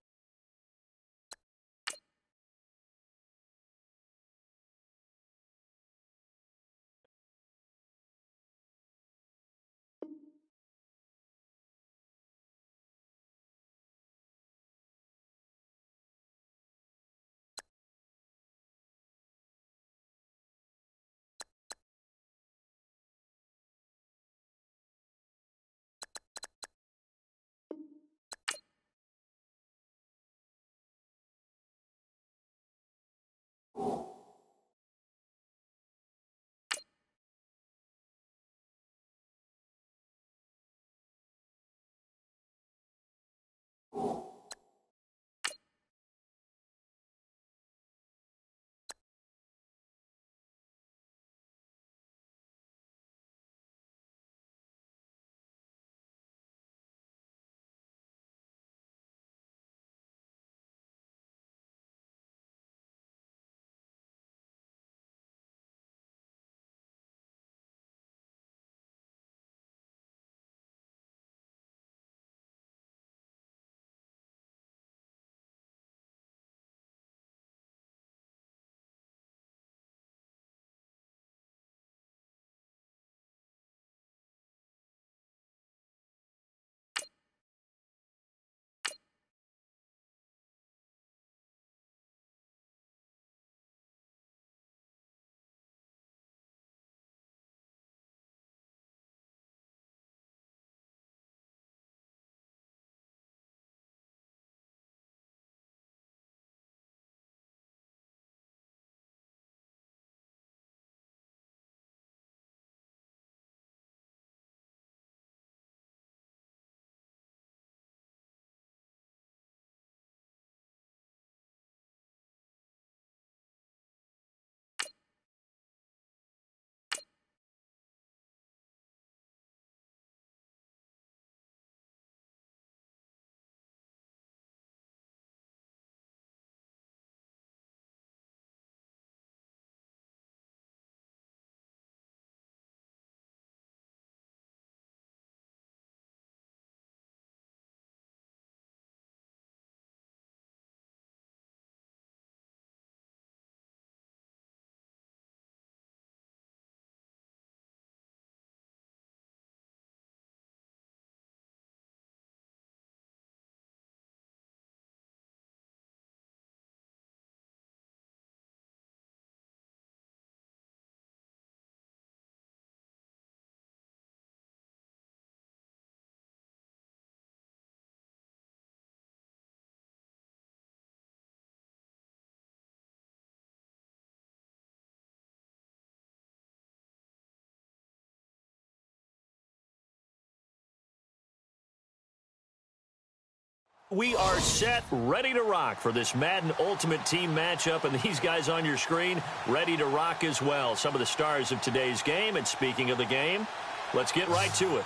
We are set, ready to rock for this Madden Ultimate Team matchup, and these guys on your screen ready to rock as well. Some of the stars of today's game, and speaking of the game, let's get right to it.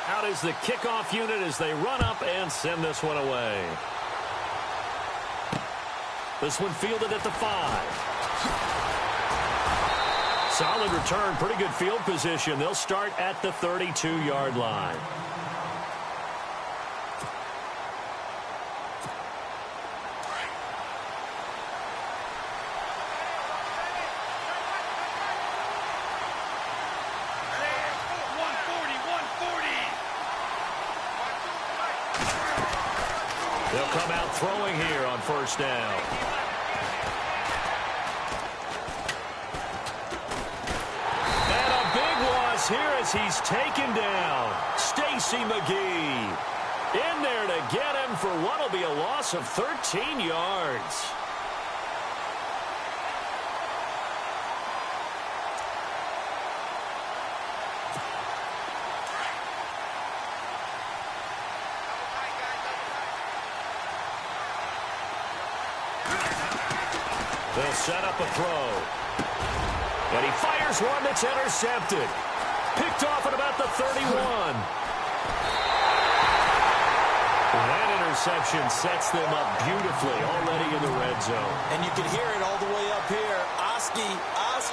Out is the kickoff unit as they run up and send this one away. This one fielded at the 5. Solid return, pretty good field position. They'll start at the 32-yard line. They'll come out throwing here on first down. And a big loss here as he's taken down. Stacy McGee in there to get him for what will be a loss of 13 yards. They'll set up a throw. And he fires one that's intercepted. Picked off at about the 31. That interception sets them up beautifully already in the red zone. And you can hear it all the way up here. Oski,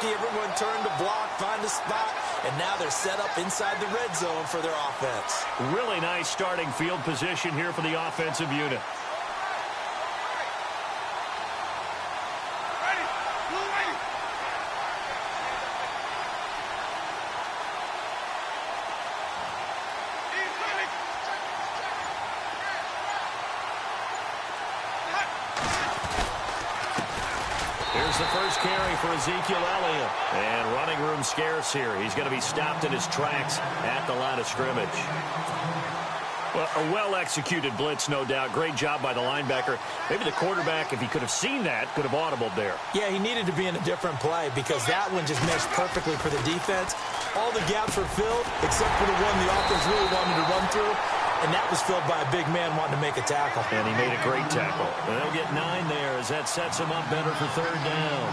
everyone turned to block, find a spot, and now they're set up inside the red zone for their offense. Really nice starting field position here for the offensive unit. Here's the first carry for Ezekiel Elliott. And running room scarce here. He's going to be stopped in his tracks at the line of scrimmage. Well, a well-executed blitz, no doubt. Great job by the linebacker. Maybe the quarterback, if he could have seen that, could have audibled there. Yeah, he needed to be in a different play because that one just meshed perfectly for the defense. All the gaps were filled except for the one the offense really wanted to run through. And that was filled by a big man wanting to make a tackle. And he made a great tackle. And they'll get 9 there as that sets him up better for third down.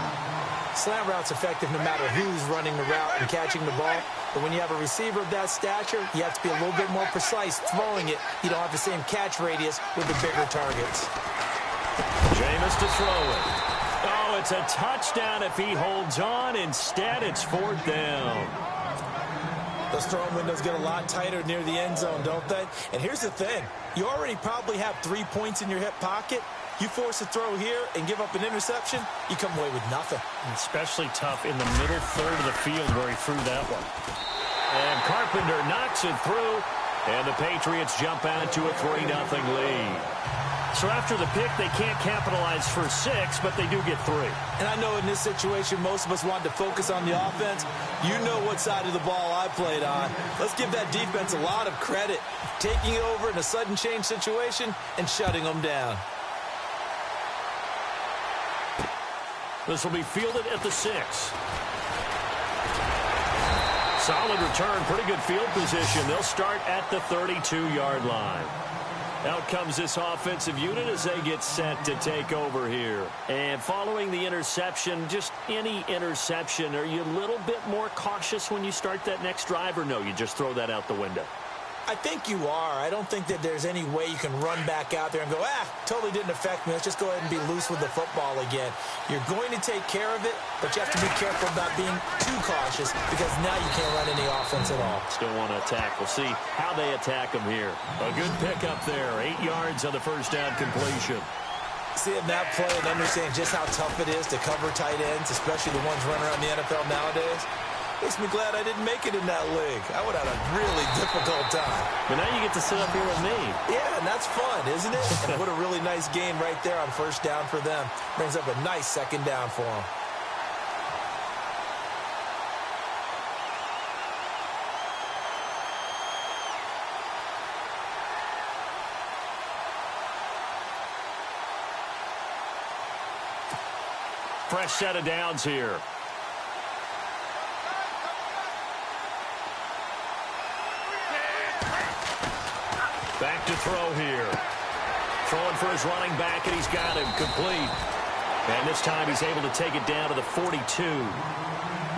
Slant route's effective no matter who's running the route and catching the ball. But when you have a receiver of that stature, you have to be a little bit more precise throwing it. You don't have the same catch radius with the bigger targets. Jameis to throw it. Oh, it's a touchdown if he holds on. Instead, it's fourth down. Those throwing windows get a lot tighter near the end zone, don't they? And here's the thing. You already probably have 3 points in your hip pocket. You force a throw here and give up an interception, you come away with nothing. Especially tough in the middle third of the field where he threw that one. And Carpenter knocks it through, and the Patriots jump out to a 3-0 lead. So after the pick, they can't capitalize for 6, but they do get 3. And I know in this situation, most of us want to focus on the offense. You know what side of the ball I played on. Let's give that defense a lot of credit, taking it over in a sudden change situation and shutting them down. This will be fielded at the 6. Solid return, pretty good field position. They'll start at the 32-yard line. Out comes this offensive unit as they get set to take over here. And following the interception, just any interception, are you a little bit more cautious when you start that next drive, or no, you just throw that out the window? I think you are. I don't think that there's any way you can run back out there and go, totally didn't affect me. Let's just go ahead and be loose with the football again. You're going to take care of it, but you have to be careful about being too cautious because now you can't run any offense at all. Still want to attack. We'll see how they attack them here. A good pickup there. 8 yards on the first down completion. Seeing that play and understanding just how tough it is to cover tight ends, especially the ones running around the NFL nowadays, makes me glad I didn't make it in that league. I would have had a really difficult time. But now you get to sit up here with me. Yeah, and that's fun, isn't it? And what a really nice gain right there on first down for them. Brings up a nice second down for them. Fresh set of downs here. Back to throw here. Throwing for his running back, and he's got him complete. And this time he's able to take it down to the 42.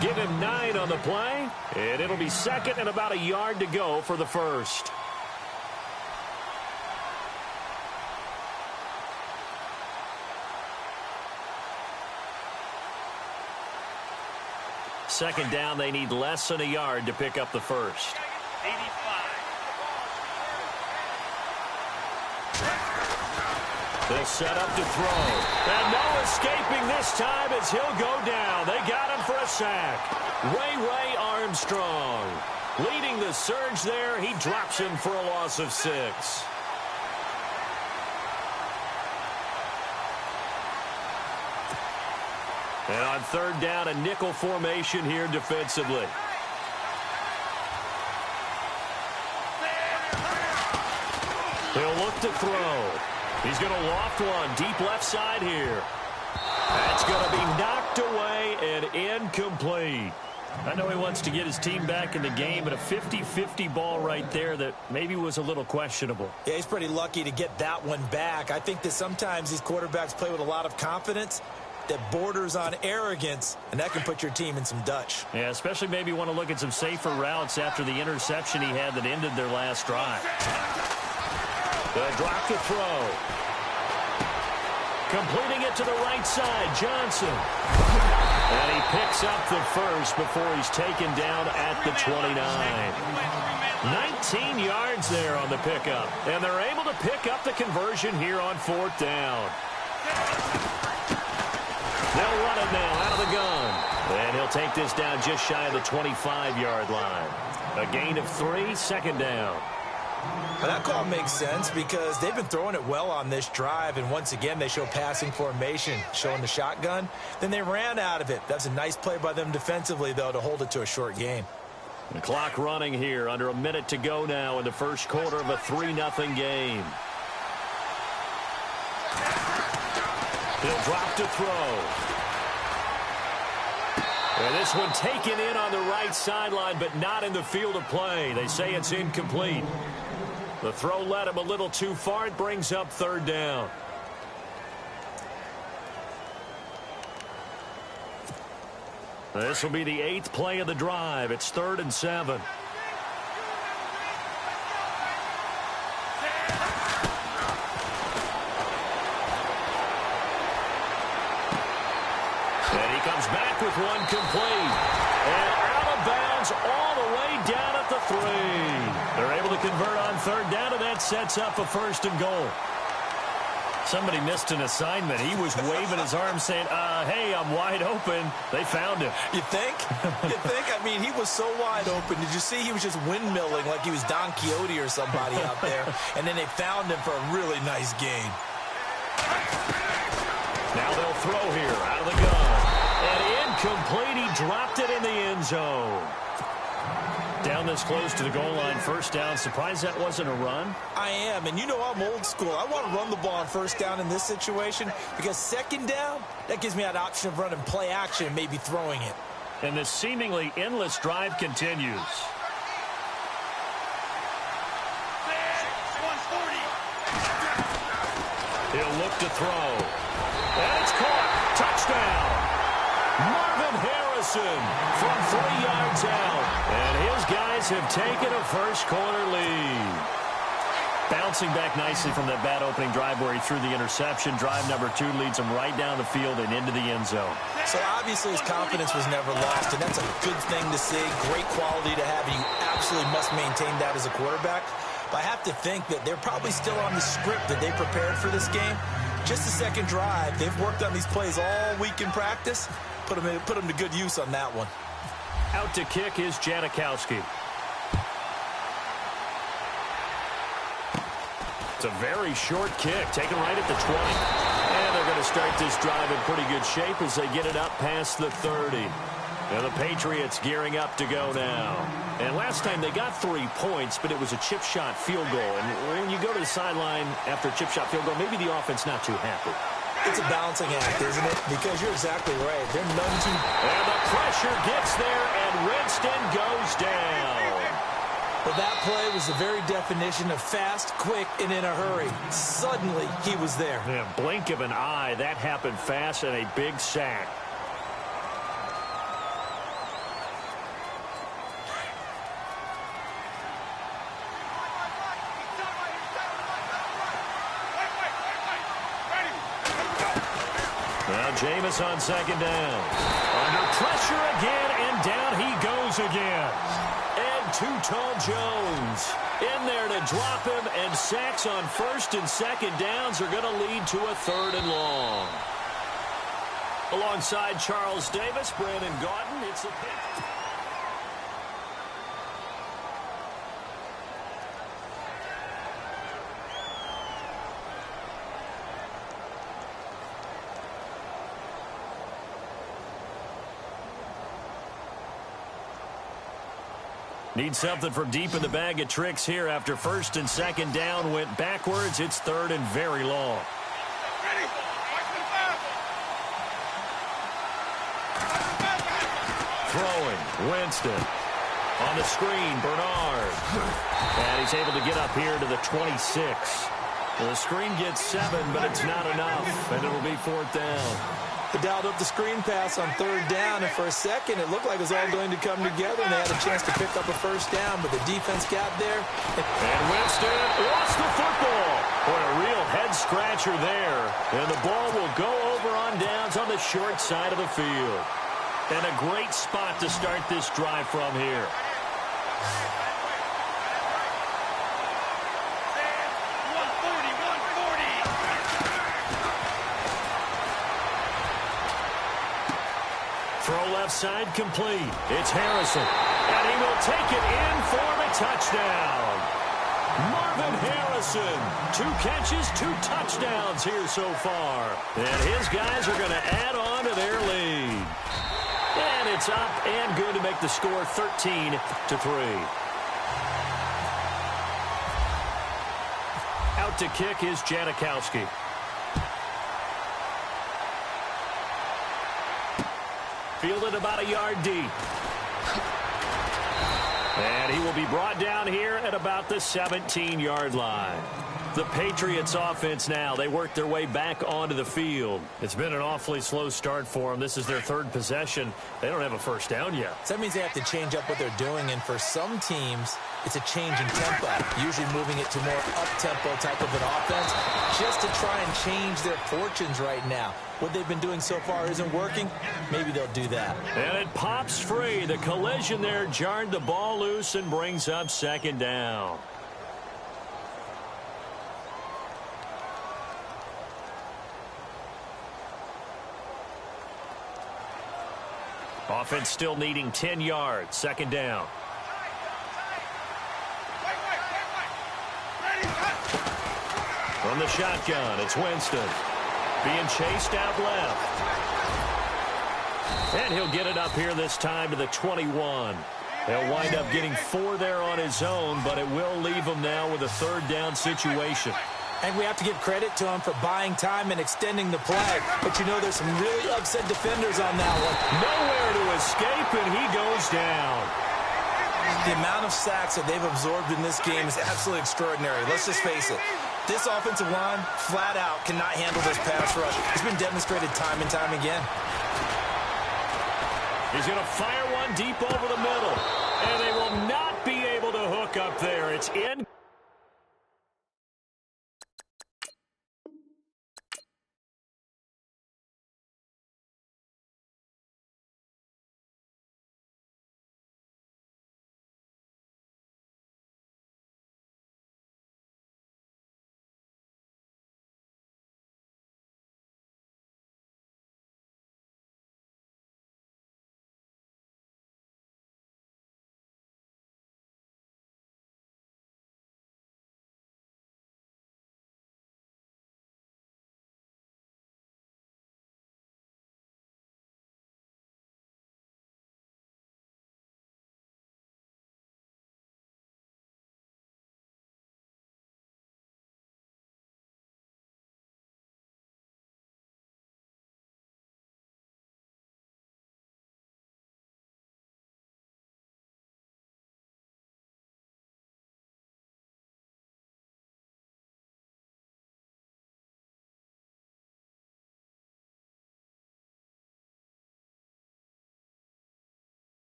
Give him 9 on the play, and it'll be second and about a yard to go for the first. Second down, they need less than a yard to pick up the first. 85. They'll set up to throw. And no escaping this time as he'll go down. They got him for a sack. Ray Armstrong leading the surge there. He drops him for a loss of 6. And on third down, a nickel formation here defensively. He'll look to throw. He's going to loft one deep left side here. That's going to be knocked away and incomplete. I know he wants to get his team back in the game, but a 50-50 ball right there that maybe was a little questionable. Yeah, he's pretty lucky to get that one back. I think that sometimes these quarterbacks play with a lot of confidence that borders on arrogance, and that can put your team in some Dutch. Yeah, especially maybe want to look at some safer routes after the interception he had that ended their last drive. The drop to throw. Completing it to the right side, Johnson. And he picks up the first before he's taken down at the 29. 19 yards there on the pickup. And they're able to pick up the conversion here on fourth down. They'll run it now out of the gun. And he'll take this down just shy of the 25-yard line. A gain of 3, second down. Well, that call makes sense because they've been throwing it well on this drive, and once again they show passing formation, showing the shotgun. Then they ran out of it. That's a nice play by them defensively, though, to hold it to a short game. The clock running here, under a minute to go now in the first quarter of a 3-0 game. He'll drop to throw. And this one taken in on the right sideline, but not in the field of play. They say it's incomplete. The throw led him a little too far. It brings up third down. This will be the 8th play of the drive. It's 3rd and 7. And he comes back with one complete. And out of bounds all the way down at the 3. They're able to convert on third down, and that sets up a 1st and goal. Somebody missed an assignment. He was waving his arm saying, hey, I'm wide open. They found him. You think? You think? I mean, he was so wide open. Did you see he was just windmilling like he was Don Quixote or somebody out there? And then they found him for a really nice gain. Now they'll throw here out of the gun. And incomplete. He dropped it in the end zone. Down this close to the goal line, first down. Surprised that wasn't a run? I am, and you know I'm old school. I want to run the ball on first down in this situation because second down, that gives me that option of running play action and maybe throwing it. And this seemingly endless drive continues. 140. He'll look to throw. And it's caught. Touchdown. Marvin Harrison from 3 yards out. And his guys have taken a first quarter lead. Bouncing back nicely from that bad opening drive where he threw the interception. Drive number 2 leads him right down the field and into the end zone. So obviously his confidence was never lost, and that's a good thing to see. Great quality to have, and you absolutely must maintain that as a quarterback. But I have to think that they're probably still on the script that they prepared for this game. Just the second drive. They've worked on these plays all week in practice. Put them to good use on that one. Out to kick is Janikowski. It's a very short kick, taken right at the 20. And they're going to start this drive in pretty good shape as they get it up past the 30. And the Patriots gearing up to go now. And last time they got 3 points, but it was a chip shot field goal. And when you go to the sideline after a chip shot field goal, maybe the offense not too happy. It's a balancing act, isn't it? Because you're exactly right. They're none too... And the pressure gets there, and Winston goes down. Well, that play was the very definition of fast, quick, and in a hurry. Suddenly, he was there. Man, blink of an eye, that happened fast and a big sack. Now Jameis on second down. Under pressure again, and down he goes again. And Two-Tone Jones in there to drop him, and sacks on first and second downs are going to lead to a third and long. Alongside Charles Davis, Brandon Gaudin, it's a pick. Need something from deep in the bag of tricks here after first and second down went backwards. It's third and very long. Throwing, Winston. On the screen, Bernard. And he's able to get up here to the 26. The screen gets 7, but it's not enough, and it'll be fourth down. They dialed up the screen pass on third down, and for a second, it looked like it was all going to come together, and they had a chance to pick up a first down, but the defense got there. And Winston lost the football. Boy, a real head-scratcher there. And the ball will go over on downs on the short side of the field. And a great spot to start this drive from here. Throw left side complete. It's Harrison. And he will take it in for the touchdown. Marvin Harrison. 2 catches, 2 touchdowns here so far. And his guys are going to add on to their lead. And it's up and good to make the score 13-3. Out to kick is Janikowski. Fielded about a yard deep. And he will be brought down here at about the 17-yard line. The Patriots offense now, they work their way back onto the field. It's been an awfully slow start for them. This is their third possession. They don't have a first down yet. So that means they have to change up what they're doing, and for some teams, it's a change in tempo, usually moving it to more up-tempo type of an offense, just to try and change their fortunes right now. What they've been doing so far isn't working. Maybe they'll do that. And it pops free. The collision there jarred the ball loose and brings up second down. Offense still needing 10 yards. Second down. From the shotgun, it's Winston. Being chased out left. And he'll get it up here this time to the 21. He'll wind up getting 4 there on his own, but it will leave him now with a third down situation. And we have to give credit to him for buying time and extending the play. But you know, there's some really upset defenders on that one. Nowhere to escape, and he goes down. The amount of sacks that they've absorbed in this game is absolutely extraordinary. Let's just face it. This offensive line, flat out, cannot handle this pass rush. It's been demonstrated time and time again. He's going to fire one deep over the middle. And they will not be able to hook up there. It's in.